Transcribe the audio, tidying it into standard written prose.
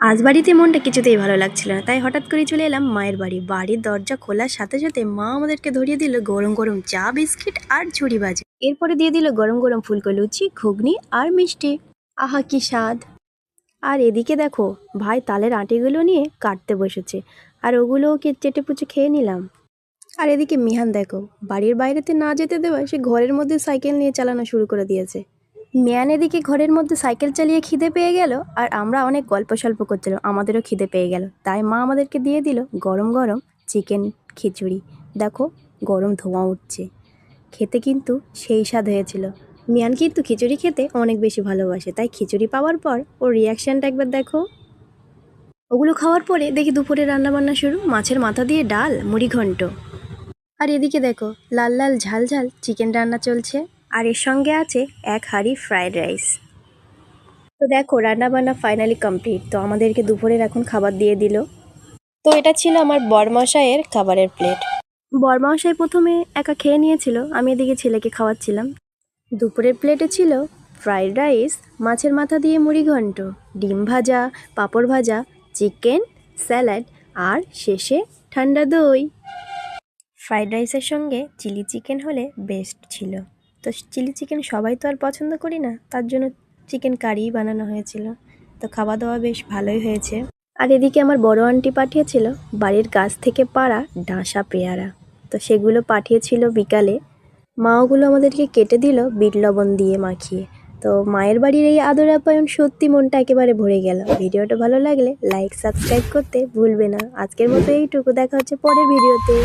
আজ বাড়িতে মনটা কিছুতেই ভালো লাগছিল না, তাই হঠাৎ করে চলে এলাম মায়ের বাড়ি। বাড়ির দরজা খোলার সাথে সাথে মা আমাদেরকে ধরিয়ে দিল গরম গরম চা, বিস্কিট আর ঝুড়ি ভাজা। এরপরে দিয়ে দিল গরম গরম ফুলকো লুচি, ঘুগনি আর মিষ্টি। আহা কি স্বাদ! আর এদিকে দেখো, ভাই তালের আটিগুলো নিয়ে কাটতে বসেছে, আর ওগুলোও চেটে পুচে খেয়ে নিলাম। আর এদিকে মিহান দেখো, বাড়ির বাইরেতে না যেতে দেওয়ায় সে ঘরের মধ্যে সাইকেল নিয়ে চালানো শুরু করে দিয়েছে। মিয়ান এদিকে ঘরের মধ্যে সাইকেল চালিয়ে খিদে পেয়ে গেল, আর আমরা অনেক গল্প সল্প করছিলাম, আমাদেরও খিদে পেয়ে গেল। তাই মা আমাদেরকে দিয়ে দিল গরম গরম চিকেন খিচুড়ি। দেখো, গরম ধোঁয়া উঠছে, খেতে কিন্তু সেই স্বাদ হয়েছিল। মিয়ান কিন্তু খিচুড়ি খেতে অনেক বেশি ভালোবাসে, তাই খিচুড়ি পাওয়ার পর ওর রিয়াকশানটা একবার দেখো। ওগুলো খাওয়ার পরে দেখি দুপুরে রান্নাবান্না শুরু, মাছের মাথা দিয়ে ডাল, মুড়ি ঘন্ট। আর এদিকে দেখো, লাল লাল ঝাল ঝাল চিকেন রান্না চলছে, আর এর সঙ্গে আছে এক হাঁড়ি ফ্রাইড রাইস। তো দেখো, রান্নাবান্না ফাইনালি কমপ্লিট। তো আমাদেরকে দুপুরের এখন খাবার দিয়ে দিল। তো এটা ছিল আমার বরমশাইয়ের খাবারের প্লেট। বরমশাই প্রথমে একা খেয়ে নিয়েছিল, আমি এদিকে ছেলেকে খাওয়াচ্ছিলাম। দুপুরের প্লেটে ছিল ফ্রাইড রাইস, মাছের মাথা দিয়ে মুড়ি ঘন্ট, ডিম ভাজা, পাঁপড় ভাজা, চিকেন, স্যালাড আর শেষে ঠান্ডা দই। ফ্রাইড রাইসের সঙ্গে চিলি চিকেন হলে বেস্ট ছিল। তো চিলি চিকেন সবাই তো আর পছন্দ করি না, তার জন্য চিকেন কারিই বানানো হয়েছিল। তো খাওয়া দাওয়া বেশ ভালোই হয়েছে। আর এদিকে আমার বড় আন্টি পাঠিয়েছিল বাড়ির গাছ থেকে পাড়া ডাঁশা পেয়ারা। তো সেগুলো পাঠিয়েছিল বিকালে। মা ওগুলো আমাদেরকে কেটে দিল বিট লবণ দিয়ে মাখিয়ে। তো মায়ের বাড়ির এই আদর আপ্যায়ন সত্যি মনটা একেবারে ভরে গেল। ভিডিওটা ভালো লাগলে লাইক সাবস্ক্রাইব করতে ভুলবে না। আজকের মতো এইটুকু, দেখা হচ্ছে পরের ভিডিওতে।